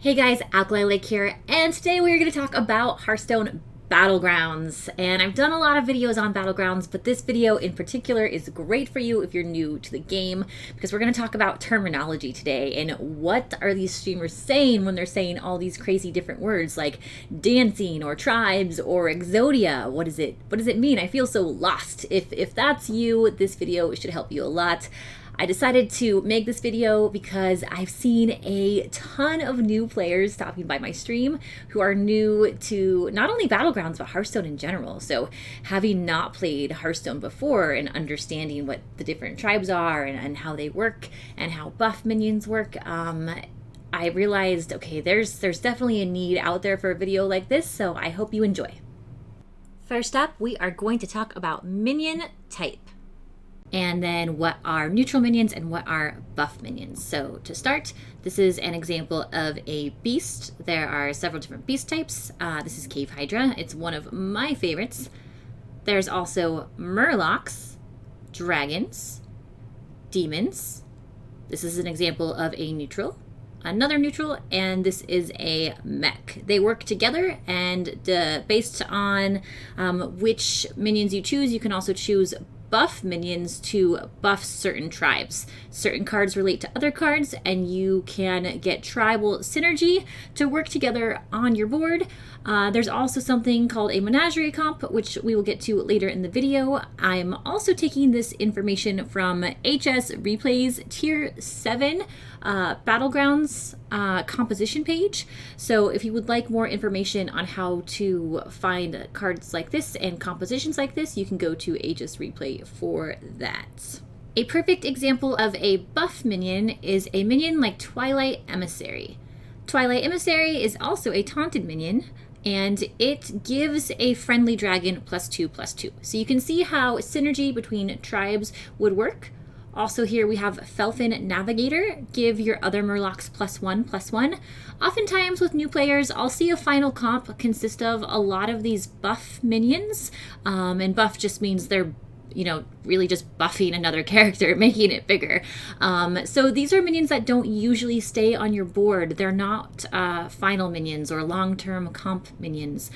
Hey guys, Alkali Lake here, and today we're going to talk about Hearthstone Battlegrounds. And I've done a lot of videos on Battlegrounds, but this video in particular is great for you if you're new to the game, because we're going to talk about terminology today and what are these streamers saying when they're saying all these crazy different words like dancing or tribes or Exodia. What does it mean? I feel so lost. If that's you, this video should help you a lot. I decided to make this video because I've seen a ton of new players stopping by my stream who are new to not only Battlegrounds, but Hearthstone in general. So having not played Hearthstone before and understanding what the different tribes are and how they work and how buff minions work, I realized, okay, there's definitely a need out there for a video like this, so I hope you enjoy. First up, we are going to talk about minion type, and then what are neutral minions and what are buff minions. So to start, this is an example of a beast. There are several different beast types. This is Cave Hydra. It's one of my favorites. There's also Murlocs, dragons, demons. This is an example of a neutral. Another neutral, and this is a mech. They work together, and based on which minions you choose, you can also choose buff minions to buff certain tribes. Certain cards relate to other cards, and you can get tribal synergy to work together on your board. There's also something called a menagerie comp, which we will get to later in the video. I'm also taking this information from HS Replay's Tier 7 Battlegrounds composition page. So if you would like more information on how to find cards like this and compositions like this, you can go to HS Replay for that. A perfect example of a buff minion is a minion like Twilight Emissary. Twilight Emissary is also a taunted minion, and it gives a friendly dragon +2/+2. So you can see how synergy between tribes would work. Also here we have Felfin Navigator, give your other Murlocs +1/+1. Oftentimes with new players, I'll see a final comp consist of a lot of these buff minions, and buff just means they're really just buffing another character, making it bigger. So these are minions that don't usually stay on your board. They're not final minions or long-term comp minions.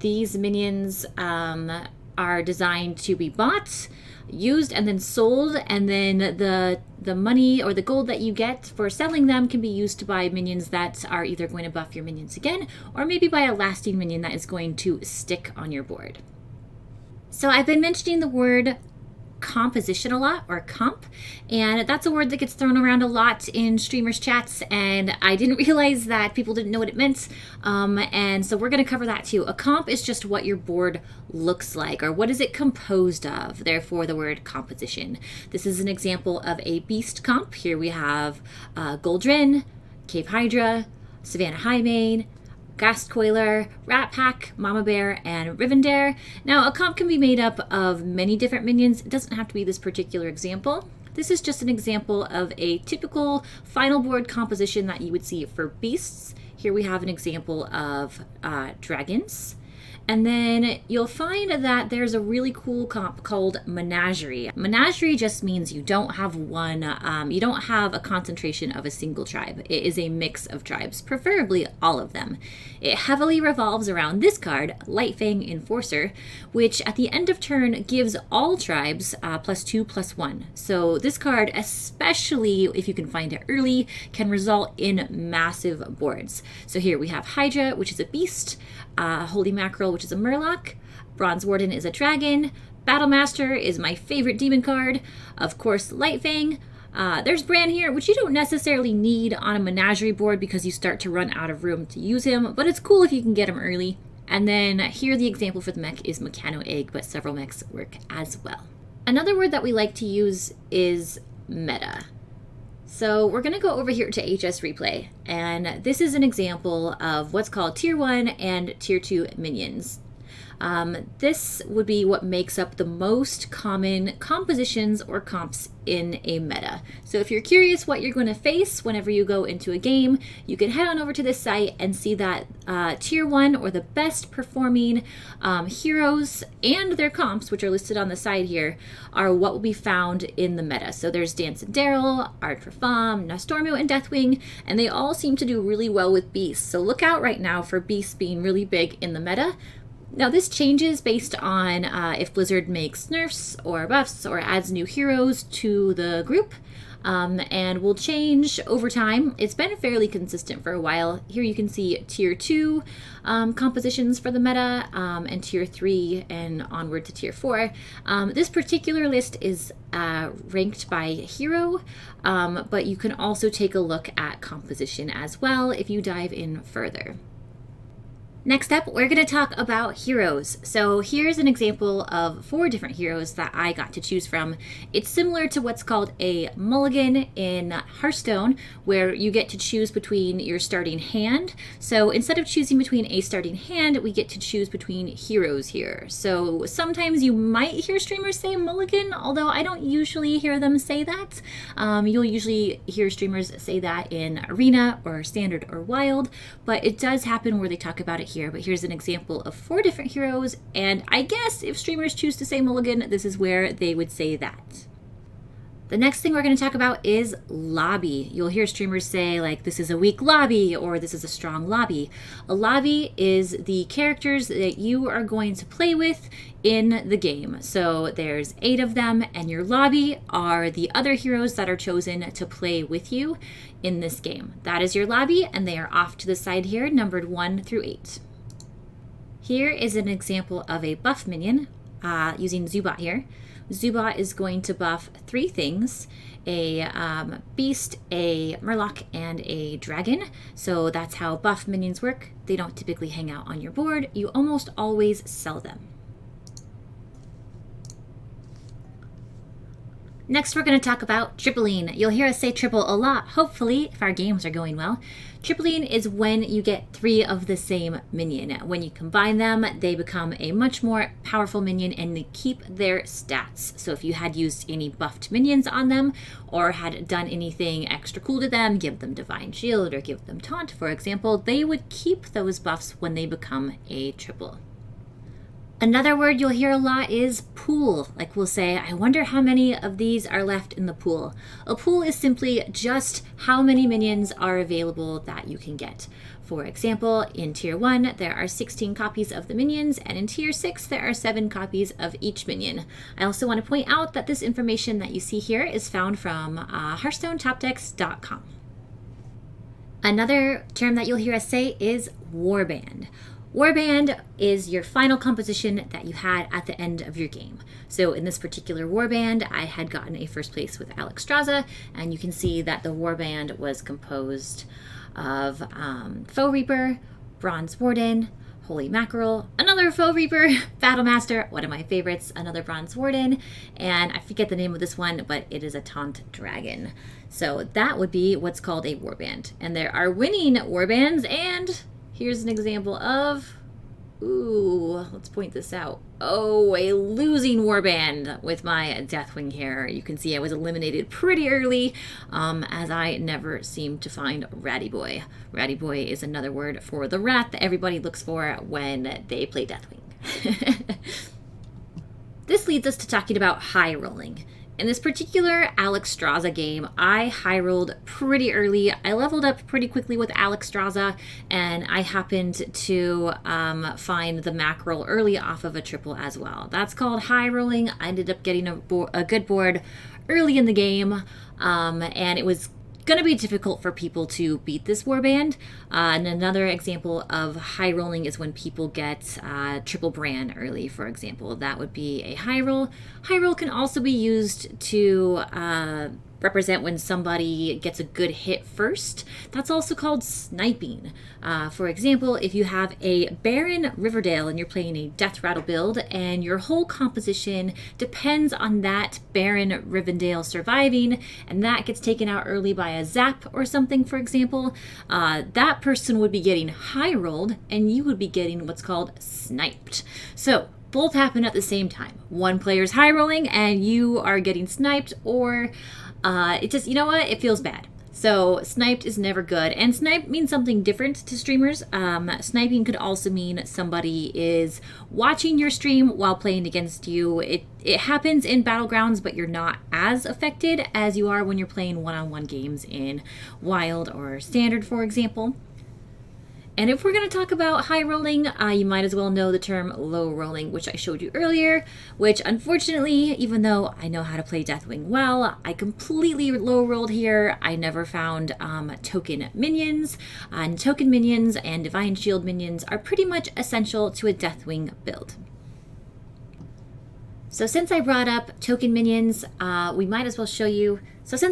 These minions are designed to be bought, used, and then sold, and then the money or the gold that you get for selling them can be used to buy minions that are either going to buff your minions again, or maybe buy a lasting minion that is going to stick on your board. So I've been mentioning the word composition a lot, or comp, and that's a word that gets thrown around a lot in streamers chats, and I didn't realize that people didn't know what it meant, and so we're going to cover that too. A comp is just what your board looks like, or what is it composed of, therefore the word composition. This is an example of a beast comp. Here we have Goldrin, Cave Hydra, Savannah Highmane, Gastcoiler, Rat Pack, Mama Bear, and Rivendare. Now, a comp can be made up of many different minions. It doesn't have to be this particular example. This is just an example of a typical final board composition that you would see for beasts. Here we have an example of dragons. And then you'll find that there's a really cool comp called Menagerie. Menagerie just means you don't have you don't have a concentration of a single tribe. It is a mix of tribes, preferably all of them. It heavily revolves around this card, Lightfang Enforcer, which at the end of turn gives all tribes +2/+1. So this card, especially if you can find it early, can result in massive boards. So here we have Hydra, which is a beast, Holy Mackerel, which is a Murloc, Bronze Warden is a dragon, Battlemaster is my favorite demon card, of course Lightfang. There's Bran here, which you don't necessarily need on a menagerie board because you start to run out of room to use him, but it's cool if you can get him early. And then here the example for the mech is Mechano Egg, but several mechs work as well. Another word that we like to use is meta. So we're going to go over here to HS Replay, and this is an example of what's called Tier 1 and Tier 2 minions. This would be what makes up the most common compositions or comps in a meta. So if you're curious what you're going to face whenever you go into a game, you can head on over to this site and see that tier 1 or the best performing heroes and their comps, which are listed on the side here, are what will be found in the meta. So there's Dance and Daryl, Art for Fam, Nostormu, and Deathwing, and they all seem to do really well with beasts. So look out right now for beasts being really big in the meta. Now this changes based on if Blizzard makes nerfs or buffs or adds new heroes to the group, and will change over time. It's been fairly consistent for a while. Here you can see tier 2 compositions for the meta, and tier 3 and onward to tier 4. This particular list is ranked by hero, but you can also take a look at composition as well if you dive in further. Next up, we're going to talk about heroes. So here's an example of 4 different heroes that I got to choose from. It's similar to what's called a mulligan in Hearthstone, where you get to choose between your starting hand. So instead of choosing between a starting hand, we get to choose between heroes here. So sometimes you might hear streamers say mulligan, although I don't usually hear them say that. You'll usually hear streamers say that in Arena or Standard or Wild, but it does happen where they talk about it here. But here's an example of 4 different heroes, and I guess if streamers choose to say mulligan, this is where they would say that. The next thing we're going to talk about is lobby. You'll hear streamers say like this is a weak lobby or this is a strong lobby. A lobby is the characters that you are going to play with in the game. So there's 8 of them, and your lobby are the other heroes that are chosen to play with you in this game. That is your lobby, and they are off to the side here, numbered 1 through 8. Here is an example of a buff minion using Zubat here. Zubat is going to buff 3 things, a beast, a murloc, and a dragon. So that's how buff minions work. They don't typically hang out on your board. You almost always sell them. Next, we're going to talk about tripling. You'll hear us say triple a lot, hopefully, if our games are going well. Tripling is when you get 3 of the same minion. When you combine them, they become a much more powerful minion and they keep their stats. So if you had used any buffed minions on them or had done anything extra cool to them, give them Divine Shield or give them Taunt, for example, they would keep those buffs when they become a triple. Another word you'll hear a lot is pool. Like we'll say, I wonder how many of these are left in the pool. A pool is simply just how many minions are available that you can get. For example, in tier 1, there are 16 copies of the minions, and in tier 6, there are 7 copies of each minion. I also want to point out that this information that you see here is found from HearthstoneTopDecks.com. Another term that you'll hear us say is Warband. Warband is your final composition that you had at the end of your game. So in this particular Warband, I had gotten a first place with Alexstrasza, and you can see that the Warband was composed of Foe Reaper, Bronze Warden, Holy Mackerel, another Foe Reaper, Battlemaster, one of my favorites, another Bronze Warden, and I forget the name of this one, but it is a Taunt Dragon. So that would be what's called a Warband. And there are winning Warbands, and here's an example of, let's point this out. Oh, a losing Warband with my Deathwing here. You can see I was eliminated pretty early, as I never seem to find Ratty Boy. Ratty Boy is another word for the rat that everybody looks for when they play Deathwing. This leads us to talking about high rolling. In this particular Alexstrasza game, I high rolled pretty early. I leveled up pretty quickly with Alexstrasza, and I happened to find the mackerel early off of a triple as well. That's called high rolling. I ended up getting a good board early in the game, and it was going to be difficult for people to beat this Warband. And another example of high rolling is when people get triple Bran early, for example. That would be a high roll. High roll can also be used to represent when somebody gets a good hit first. That's also called sniping. For example, if you have a Baron Riverdale and you're playing a Death Rattle build and your whole composition depends on that Baron Rivendell surviving, and that gets taken out early by a zap or something, for example, that person would be getting high rolled and you would be getting what's called sniped. So both happen at the same time. One player's high rolling and you are getting sniped, or it just, you know what, it feels bad. So sniped is never good, and snipe means something different to streamers. Sniping could also mean somebody is watching your stream while playing against you. It happens in Battlegrounds, but you're not as affected as you are when you're playing one-on-one games in Wild or Standard, for example. And if we're going to talk about high rolling, you might as well know the term low rolling, which I showed you earlier, which unfortunately, even though I know how to play Deathwing well, I completely low rolled here. I never found token minions, and token minions and Divine Shield minions are pretty much essential to a Deathwing build. So since I brought up token minions, I might as well show you what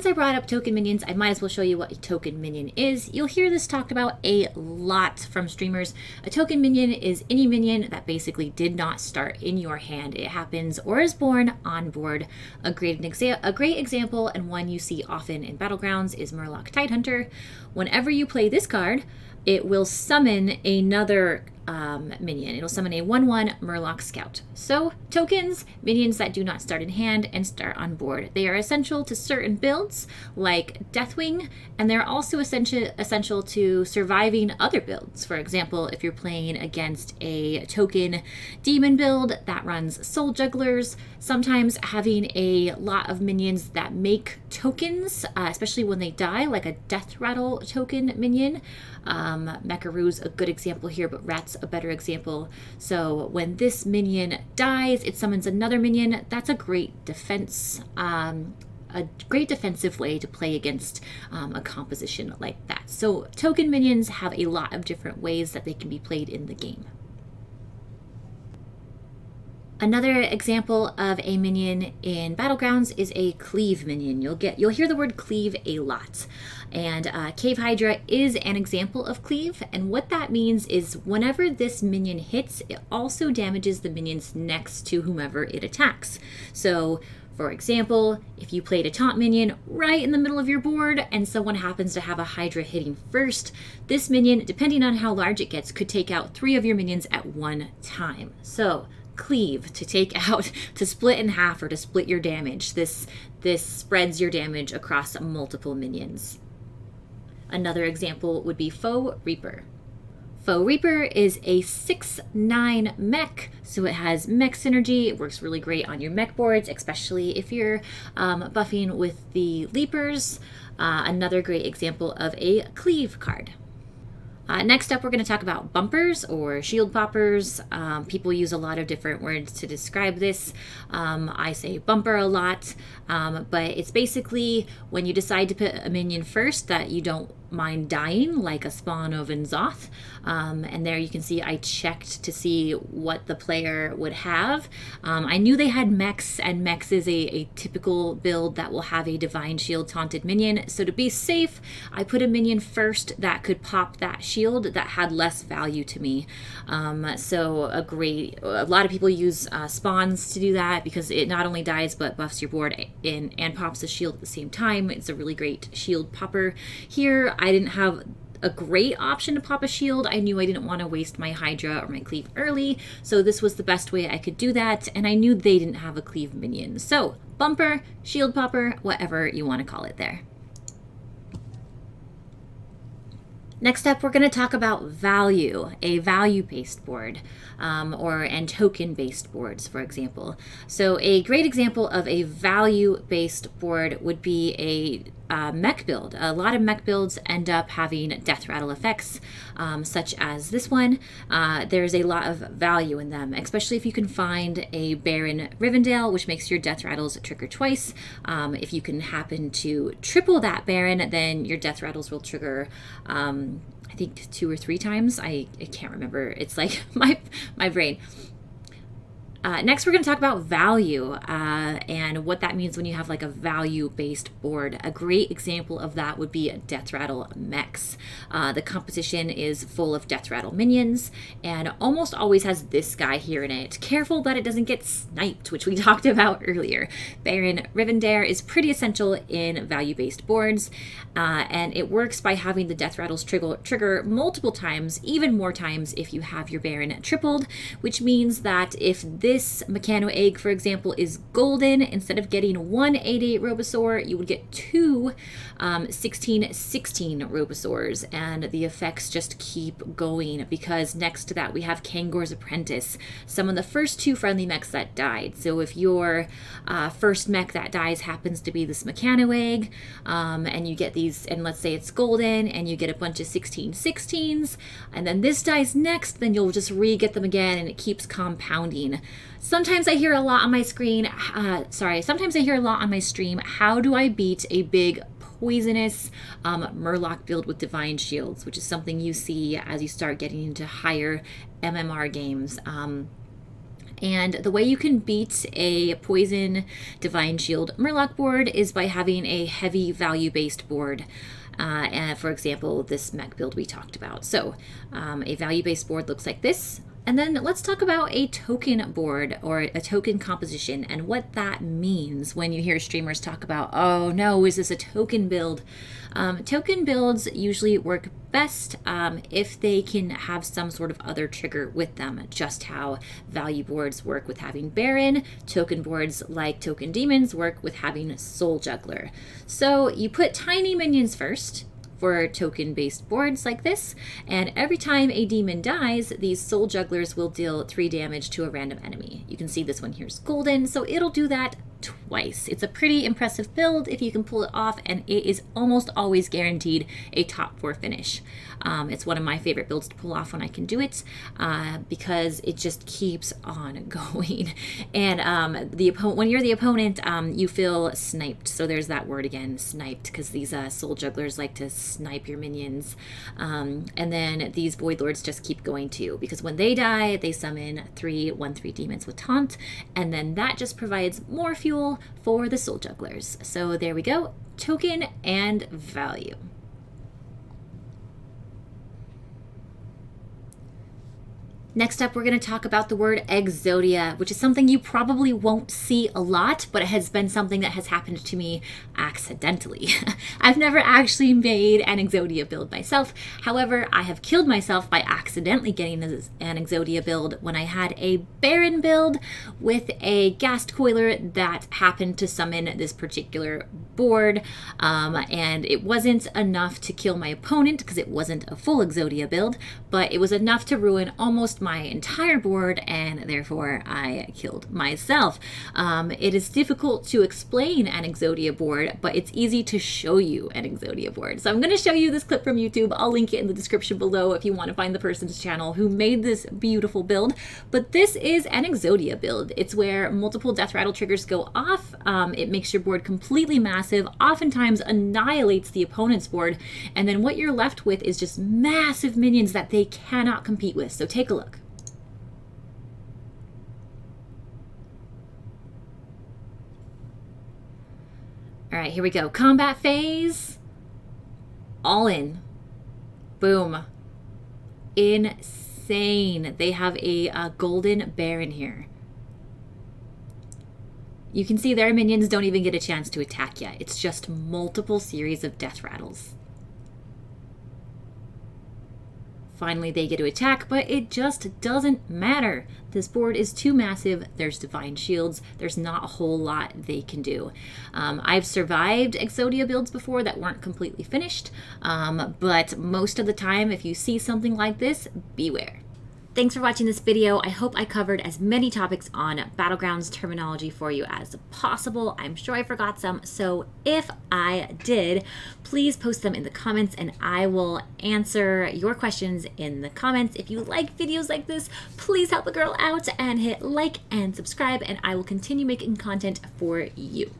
a token minion is. You'll hear this talked about a lot from streamers. A token minion is any minion that basically did not start in your hand. It happens or is born on board. A great example, and one you see often in Battlegrounds, is Murloc Tidehunter. Whenever you play this card, it will summon another minion. It'll summon a 1/1 Murloc Scout. So tokens, minions that do not start in hand and start on board. They are essential to certain builds like Deathwing, and they're also essential to surviving other builds. For example, if you're playing against a token demon build that runs Soul Jugglers, sometimes having a lot of minions that make tokens, especially when they die, like a Death Rattle token minion. Mecharoo's a good example here, but Rat's a better example. So when this minion dies, it summons another minion. That's a great defense, a great defensive way to play against a composition like that. So token minions have a lot of different ways that they can be played in the game. Another example of a minion in Battlegrounds is a cleave minion. You'll hear the word cleave a lot. And Cave Hydra is an example of cleave, and what that means is whenever this minion hits, it also damages the minions next to whomever it attacks. So for example, if you played a taunt minion right in the middle of your board and someone happens to have a Hydra hitting first, this minion, depending on how large it gets, could take out 3 of your minions at one time. So cleave, to take out, to split in half, or to split your damage. This spreads your damage across multiple minions. Another example would be Foe Reaper. Foe Reaper is a 6/9 mech, so it has mech synergy. It works really great on your mech boards, especially if you're buffing with the Leapers. Another great example of a cleave card. Next up, we're going to talk about bumpers or shield poppers. People use a lot of different words to describe this. I say bumper a lot, but it's basically when you decide to put a minion first that you don't mind dying, like a spawn of N'Zoth. And there you can see I checked to see what the player would have. I knew they had mechs, and mechs is a typical build that will have a Divine Shield taunted minion. So to be safe, I put a minion first that could pop that shield that had less value to me. So a lot of people use spawns to do that because it not only dies but buffs your board and pops the shield at the same time. It's a really great shield popper. Here, I didn't have a great option to pop a shield. I knew I didn't want to waste my Hydra or my cleave early, so this was the best way I could do that, and I knew they didn't have a cleave minion. So bumper, shield popper, whatever you want to call it there. Next up, we're going to talk about value, a value-based board, and token-based boards, for example. So a great example of a value-based board would be a mech build. A lot of mech builds end up having death rattle effects, such as this one. There's a lot of value in them, especially if you can find a Baron Rivendell, which makes your death rattles trigger twice. If you can happen to triple that Baron, then your death rattles will trigger I think 2 or 3 times. I can't remember. It's like my brain. Next, we're going to talk about value and what that means when you have like a value-based board. A great example of that would be Death Rattle mechs. The composition is full of Death Rattle minions and almost always has this guy here in it. Careful that it doesn't get sniped, which we talked about earlier. Baron Rivendare is pretty essential in value-based boards, and it works by having the Death Rattles trigger multiple times, even more times if you have your Baron tripled, which means that if this Mechano egg, for example, is golden, instead of getting one 8/8 Robosaur, you would get two 16/16 Robosaurs, and the effects just keep going because next to that we have Kangor's Apprentice, some of the first two friendly mechs that died. So if your first mech that dies happens to be this Mechano egg, and you get these, and let's say it's golden, and you get a bunch of 16/16s, and then this dies next, then you'll just re-get them again, and it keeps compounding. Sometimes I hear a lot on my screen, sometimes I hear a lot on my stream, how do I beat a big poisonous Murloc build with Divine Shields, which is something you see as you start getting into higher MMR games. And the way you can beat a Poison Divine Shield Murloc board is by having a heavy value-based board. And for example, this mech build we talked about. So a value-based board looks like this. And then let's talk about a token board or a token composition and what that means when you hear streamers talk about, oh no, is this a token build? Token builds usually work best if they can have some sort of other trigger with them, just how value boards work with having Baron. Token boards like Token Demons work with having Soul Juggler. So you put tiny minions first for token-based boards like this, and every time a demon dies, these Soul Jugglers will deal 3 damage to a random enemy. You can see this one here's golden, so it'll do that twice. It's a pretty impressive build if you can pull it off, and it is almost always guaranteed a top 4 finish. It's one of my favorite builds to pull off when I can do it, because it just keeps on going. And when you're the opponent, you feel sniped. So there's that word again, sniped, because these Soul Jugglers like to snipe your minions. And then these Void Lords just keep going too, because when they die, they summon 3 1/3 demons with taunt, and then that just provides more fuel for the Soul Jugglers. So there we go, token and value. Next up, we're going to talk about the word Exodia, which is something you probably won't see a lot, but it has been something that has happened to me accidentally. I've never actually made an Exodia build myself. However, I have killed myself by accidentally getting an Exodia build when I had a Baron build with a Ghast Coiler that happened to summon this particular board, and it wasn't enough to kill my opponent because it wasn't a full Exodia build, but it was enough to ruin almost my entire board, and therefore I killed myself. It is difficult to explain an Exodia board, but it's easy to show you an Exodia board. So I'm going to show you this clip from YouTube. I'll link it in the description below if you want to find the person's channel who made this beautiful build. But this is an Exodia build. It's where multiple Death Rattle triggers go off. It makes your board completely massive, oftentimes annihilates the opponent's board, and then what you're left with is just massive minions that they cannot compete with. So take a look. All right, here we go. Combat phase. All in. Boom. Insane. They have a golden Baron here. You can see their minions don't even get a chance to attack yet. It's just multiple series of Death Rattles. Finally, they get to attack, but it just doesn't matter. This board is too massive. There's Divine Shields. There's not a whole lot they can do. I've survived Exodia builds before that weren't completely finished, but most of the time, if you see something like this, beware. Thanks for watching this video. I hope I covered as many topics on Battlegrounds terminology for you as possible. I'm sure I forgot some, so if I did, please post them in the comments and I will answer your questions in the comments. If you like videos like this, please help a girl out and hit like and subscribe, and I will continue making content for you.